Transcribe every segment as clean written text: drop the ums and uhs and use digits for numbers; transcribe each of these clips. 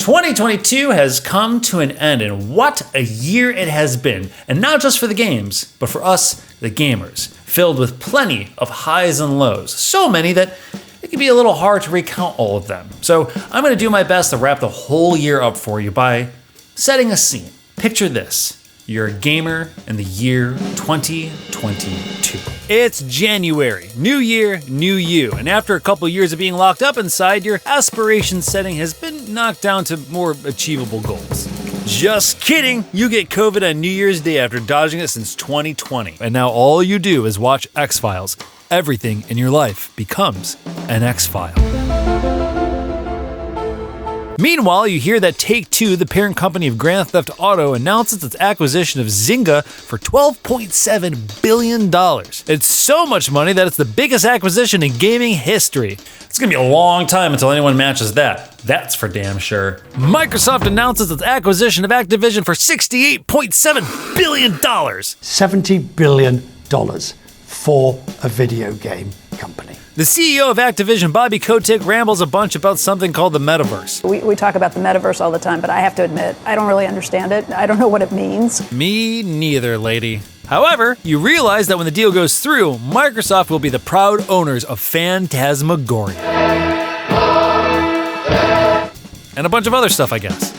2022 has come to an end, and what a year it has been. And not just for the games, but for us, the gamers, filled with plenty of highs and lows. So many that it can be a little hard to recount all of them. So I'm going to do my best to wrap the whole year up for you by setting a scene. Picture this. You're a gamer in the year 2022. It's January. New year, new you. And after a couple years of being locked up inside, your aspiration setting has been knocked down to more achievable goals. Just kidding! You get COVID on New Year's Day after dodging it since 2020. And now all you do is watch X-Files. Everything in your life becomes an X-File. Meanwhile, you hear that Take-Two, the parent company of Grand Theft Auto, announces its acquisition of Zynga for $12.7 billion. It's so much money that it's the biggest acquisition in gaming history. It's gonna be a long time until anyone matches that. That's for damn sure. Microsoft announces its acquisition of Activision for $68.7 billion. $70 billion for a video game company. The CEO of Activision, Bobby Kotick, rambles a bunch about something called the metaverse. We talk about the metaverse all the time, but I have to admit, I don't really understand it. I don't know what it means. Me neither, lady. However, you realize that when the deal goes through, Microsoft will be the proud owners of Phantasmagoria. And a bunch of other stuff, I guess.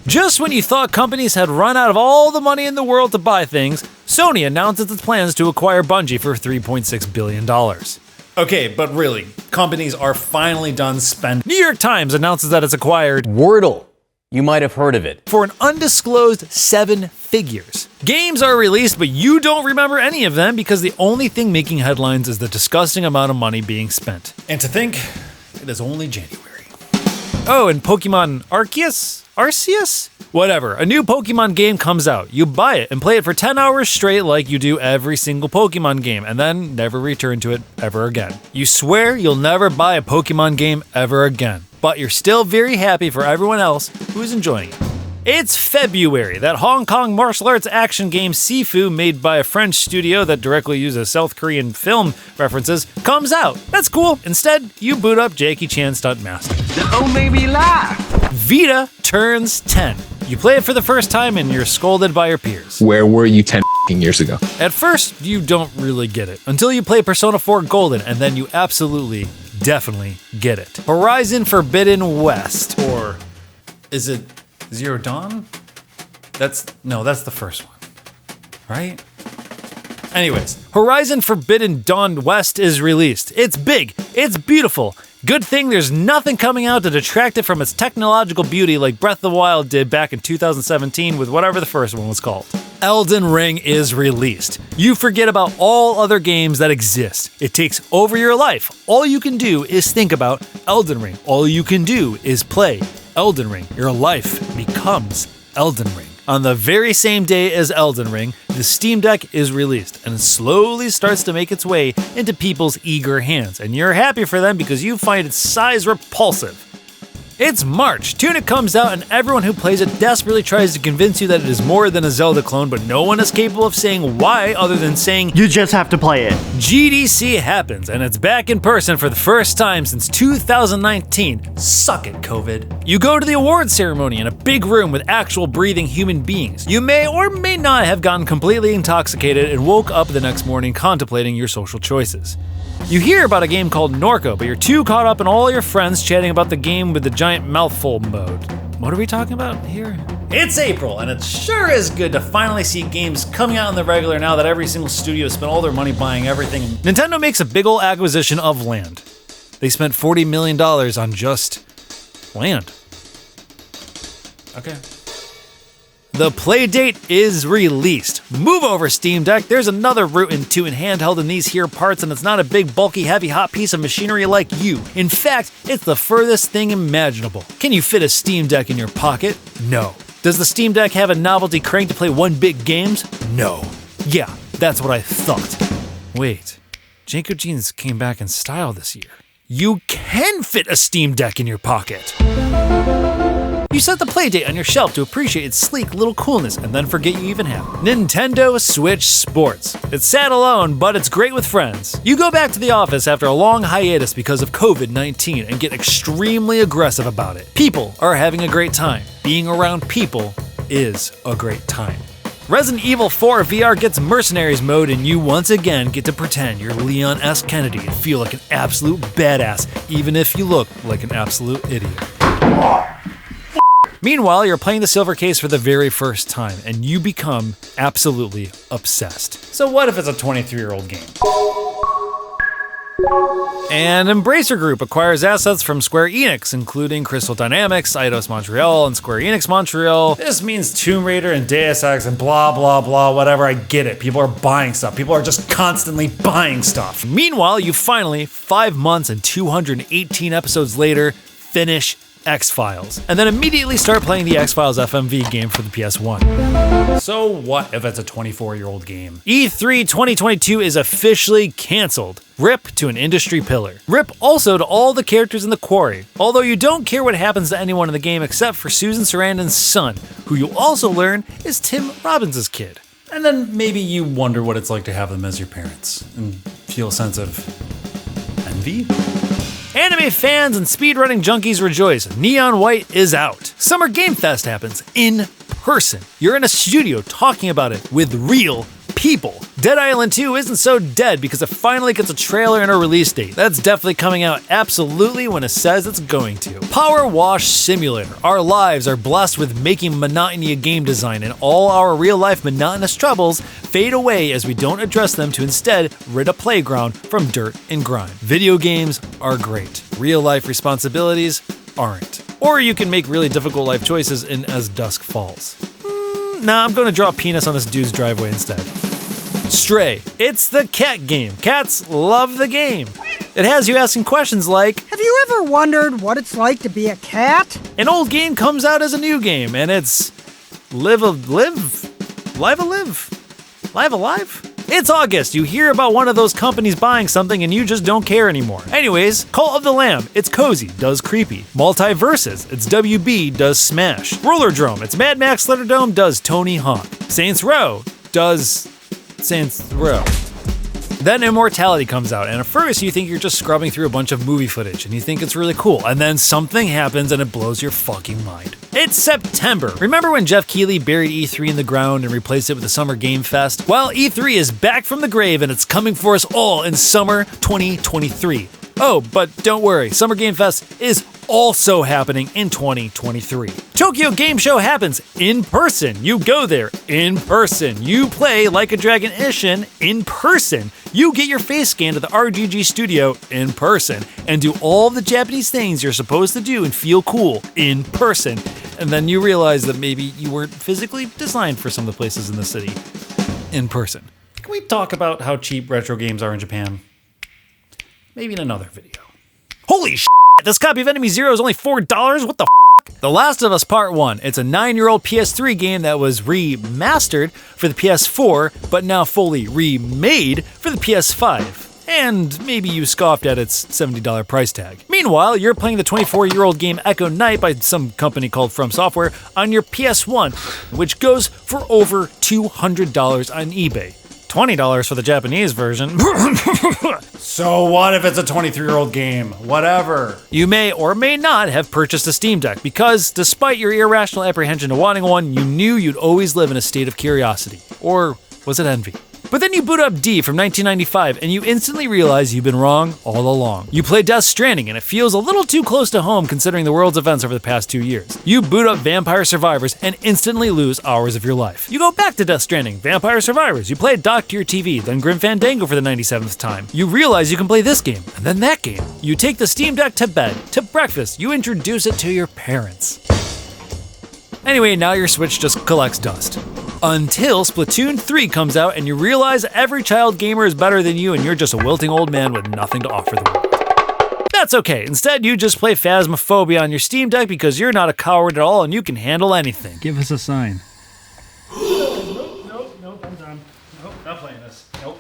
Just when you thought companies had run out of all the money in the world to buy things, Sony announces its plans to acquire Bungie for $3.6 billion. Okay, but really, companies are finally done spending. New York Times announces that it's acquired Wordle. You might have heard of it. for an undisclosed 7 figures. Games are released, but you don't remember any of them because the only thing making headlines is the disgusting amount of money being spent. And to think, it is only January. Oh, and Pokemon Arceus? Whatever, a new Pokemon game comes out. You buy it and play it for 10 hours straight like you do every single Pokemon game, and then never return to it ever again. You swear you'll never buy a Pokemon game ever again, but you're still very happy for everyone else who's enjoying it. It's February. That Hong Kong martial arts action game Sifu, made by a French studio that directly uses South Korean film references, comes out. That's cool. Instead, you boot up Jackie Chan Stunt Master. Oh, made me laugh. Vita turns 10. You play it for the first time and you're scolded by your peers. Where were you 10 years ago? At first, you don't really get it until you play Persona 4 Golden, and then you absolutely, definitely get it. Horizon Forbidden West, or is it Zero Dawn? That's the first one, right? Anyways, Horizon Forbidden Dawn West is released. It's big, it's beautiful. Good thing there's nothing coming out to detract it from its technological beauty like Breath of the Wild did back in 2017 with whatever the first one was called. Elden Ring is released. You forget about all other games that exist. It takes over your life. All you can do is think about Elden Ring. All you can do is play Elden Ring. Your life becomes Elden Ring. On the very same day as Elden Ring, the Steam Deck is released and slowly starts to make its way into people's eager hands. And you're happy for them because you find its size repulsive. It's March. Tunic comes out and everyone who plays it desperately tries to convince you that it is more than a Zelda clone, but no one is capable of saying why other than saying, you just have to play it. GDC happens, and it's back in person for the first time since 2019. Suck it, COVID. You go to the awards ceremony in a big room with actual breathing human beings. You may or may not have gotten completely intoxicated and woke up the next morning contemplating your social choices. You hear about a game called Norco, but you're too caught up in all your friends chatting about the game with the giant mouthful mode. What are we talking about here? It's April, and it sure is good to finally see games coming out on the regular now that every single studio has spent all their money buying everything. Nintendo makes a big ol' acquisition of land. They spent $40 million on just land. Okay. The Playdate is released. Move over, Steam Deck. There's another rootin' tootin' handheld in these here parts, and it's not a big, bulky, heavy, hot piece of machinery like you. In fact, it's the furthest thing imaginable. Can you fit a Steam Deck in your pocket? No. Does the Steam Deck have a novelty crank to play one-bit games? No. Yeah, that's what I thought. Wait, Janko Jeans came back in style this year. You can fit a Steam Deck in your pocket. You set the Playdate on your shelf to appreciate its sleek little coolness and then forget you even have it. Nintendo Switch Sports. It's sad alone, but it's great with friends. You go back to the office after a long hiatus because of COVID-19 and get extremely aggressive about it. People are having a great time. Being around people is a great time. Resident Evil 4 VR gets Mercenaries mode, and you once again get to pretend you're Leon S. Kennedy and feel like an absolute badass, even if you look like an absolute idiot. Meanwhile, you're playing the Silver Case for the very first time, and you become absolutely obsessed. So what if it's a 23-year-old game? And Embracer Group acquires assets from Square Enix, including Crystal Dynamics, Eidos Montreal, and Square Enix Montreal. This means Tomb Raider and Deus Ex and blah, blah, blah, whatever. I get it. People are buying stuff. People are just constantly buying stuff. Meanwhile, you finally, 5 months and 218 episodes later, finish X-Files, and then immediately start playing the X-Files FMV game for the PS1. So what if it's a 24-year-old game? E3 2022 is officially canceled. RIP to an industry pillar. RIP also to all the characters in The Quarry, although you don't care what happens to anyone in the game except for Susan Sarandon's son, who you'll also learn is Tim Robbins' kid. And then maybe you wonder what it's like to have them as your parents, and feel a sense of envy? Anime fans and speedrunning junkies rejoice. Neon White is out. Summer Game Fest happens in person. You're in a studio talking about it with real people. Dead Island 2 isn't so dead because it finally gets a trailer and a release date. That's definitely coming out absolutely when it says it's going to. Power Wash Simulator. Our lives are blessed with making monotony a game design, and all our real-life monotonous troubles fade away as we don't address them to instead rid a playground from dirt and grime. Video games are great. Real-life responsibilities aren't. Or you can make really difficult life choices in As Dusk Falls. Nah, I'm gonna draw a penis on this dude's driveway instead. Stray. It's the cat game. Cats love the game. It has you asking questions like, have you ever wondered what it's like to be a cat? An old game comes out as a new game, and it's Live Alive? It's August. You hear about one of those companies buying something and you just don't care anymore. Anyways, Cult of the Lamb. It's cozy, does creepy. Multiverses. It's WB, does Smash. Rollerdrome. It's Mad Max Thunderdome, does Tony Hawk. Saints Row does Saints Row. Then Immortality comes out, and at first you think you're just scrubbing through a bunch of movie footage, and you think it's really cool, and then something happens and it blows your fucking mind. It's September. Remember when Jeff Keighley buried E3 in the ground and replaced it with the Summer Game Fest? Well, E3 is back from the grave, and it's coming for us all in summer 2023. Oh, but don't worry, Summer Game Fest is also happening in 2023. Tokyo Game Show happens in person. You go there in person. You play Like a Dragon Ishin in person. You get your face scanned at the RGG studio in person and do all the Japanese things you're supposed to do and feel cool in person. And then you realize that maybe you weren't physically designed for some of the places in the city in person. Can we talk about how cheap retro games are in Japan? Maybe in another video. Holy shit! This copy of Enemy Zero is only $4? What the f***? The Last of Us Part 1. It's a 9-year-old PS3 game that was remastered for the PS4, but now fully remade for the PS5. And maybe you scoffed at its $70 price tag. Meanwhile, you're playing the 24-year-old game Echo Knight by some company called From Software on your PS1, which goes for over $200 on eBay. $20 for the Japanese version. So what if it's a 23-year-old game? Whatever. You may or may not have purchased a Steam Deck because, despite your irrational apprehension to wanting one, you knew you'd always live in a state of curiosity. Or was it envy? But then you boot up D from 1995 and you instantly realize you've been wrong all along. You play Death Stranding and it feels a little too close to home considering the world's events over the past 2 years. You boot up Vampire Survivors and instantly lose hours of your life. You go back to Death Stranding, Vampire Survivors, you play it docked to your TV, then Grim Fandango for the 97th time. You realize you can play this game, and then that game. You take the Steam Deck to bed, to breakfast, you introduce it to your parents. Anyway, now your Switch just collects dust. Until Splatoon 3 comes out and you realize every child gamer is better than you and you're just a wilting old man with nothing to offer the world. That's okay. Instead, you just play Phasmophobia on your Steam Deck because you're not a coward at all and you can handle anything. Give us a sign. Nope, I'm done. Nope, not playing this. Nope,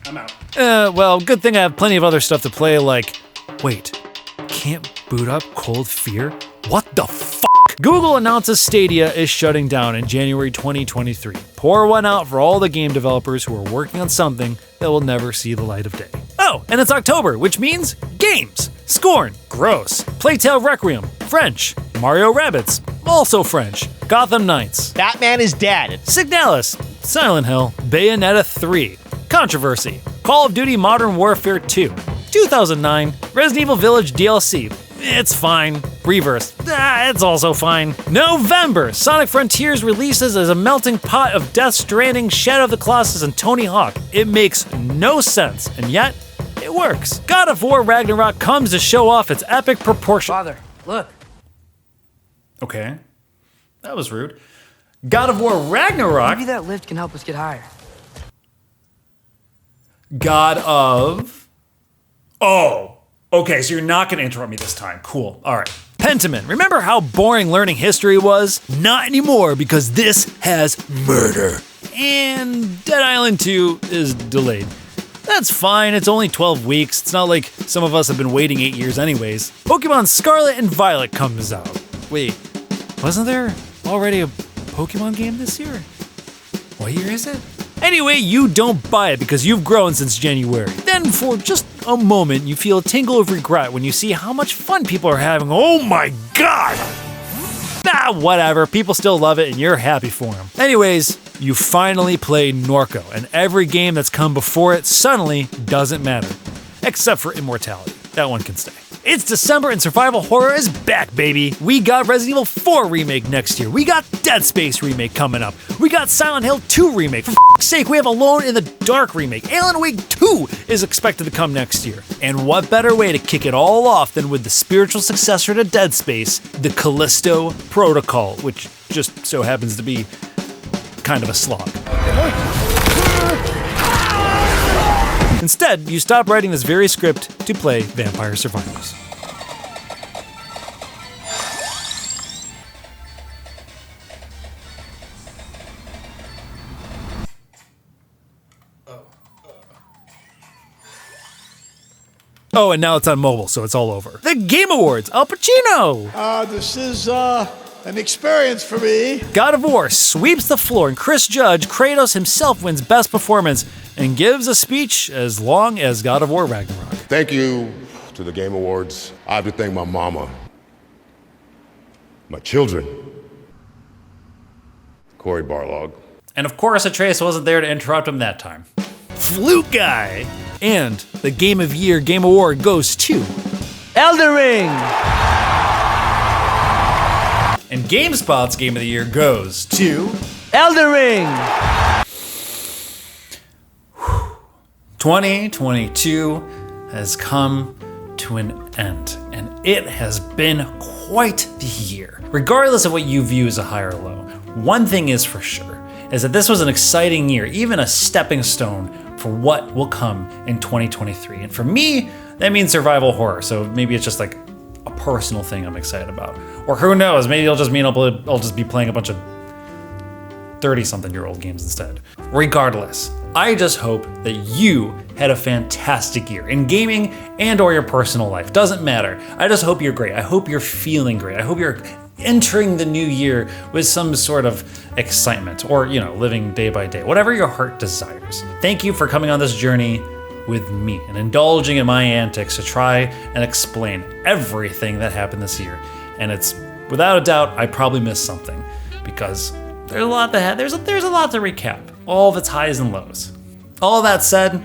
I'm out. Well, good thing I have plenty of other stuff to play like, wait, can't boot up Cold Fear? What the fuck? Google announces Stadia is shutting down in January 2023. Pour one out for all the game developers who are working on something that will never see the light of day. Oh, and it's October, which means games. Scorn, gross. Playtale Requiem, French. Mario Rabbids, also French. Gotham Knights. Batman is dead. Signalis, Silent Hill, Bayonetta 3. Controversy, Call of Duty Modern Warfare 2. 2009, Resident Evil Village DLC. It's fine. Reverse. It's also fine. November, Sonic Frontiers releases as a melting pot of Death Stranding, Shadow of the Colossus, and Tony Hawk. It makes no sense, and yet, it works. God of War Ragnarok comes to show off its epic proportion. Father, look. Okay. That was rude. God of War Ragnarok. Maybe that lift can help us get higher. God of... Oh. Okay, so you're not going to interrupt me this time. Cool. All right. Pentiment. Remember how boring learning history was? Not anymore, because this has murder. And Dead Island 2 is delayed. That's fine, it's only 12 weeks. It's not like some of us have been waiting 8 years anyways. Pokemon Scarlet and Violet comes out. Wait, wasn't there already a Pokemon game this year? What year is it? Anyway, you don't buy it because you've grown since January. Then for just a moment, you feel a tingle of regret when you see how much fun people are having. Oh my god! Whatever, people still love it and you're happy for them. Anyways, you finally play Norco, and every game that's come before it suddenly doesn't matter. Except for Immortality. That one can stay. It's December and survival horror is back, baby. We got Resident Evil 4 remake next year. We got Dead Space remake coming up. We got Silent Hill 2 remake. For f***'s sake, we have Alone in the Dark remake. Alan Wake 2 is expected to come next year. And what better way to kick it all off than with the spiritual successor to Dead Space, the Callisto Protocol, which just so happens to be kind of a slog. Instead, you stop writing this very script to play Vampire Survivors. Oh, and now it's on mobile, so it's all over. The Game Awards, Al Pacino! This is an experience for me. God of War sweeps the floor, and Chris Judge, Kratos himself, wins Best Performance and gives a speech as long as God of War Ragnarok. Thank you to the Game Awards. I have to thank my mama, my children, Corey Barlog. And of course, Atreus wasn't there to interrupt him that time. Flute Guy! And the Game of Year Game Award goes to Elden Ring! And GameSpot's Game of the Year goes to Elden Ring! 2022 has come to an end, and it has been quite the year. Regardless of what you view as a high or low, one thing is for sure, is that this was an exciting year, even a stepping stone for what will come in 2023. And for me, that means survival horror, so maybe it's just like a personal thing I'm excited about. Or who knows, maybe it'll just mean I'll just be playing a bunch of 30-something-year-old games instead. Regardless, I just hope that you had a fantastic year in gaming and or your personal life. Doesn't matter. I just hope you're great. I hope you're feeling great. I hope you're entering the new year with some sort of excitement or, living day by day, whatever your heart desires. Thank you for coming on this journey with me and indulging in my antics to try and explain everything that happened this year. And it's, without a doubt, I probably missed something because there's a lot there's a lot to recap. All of its highs and lows. All that said,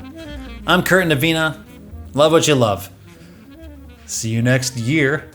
I'm Kurt Indovina. Love what you love. See you next year.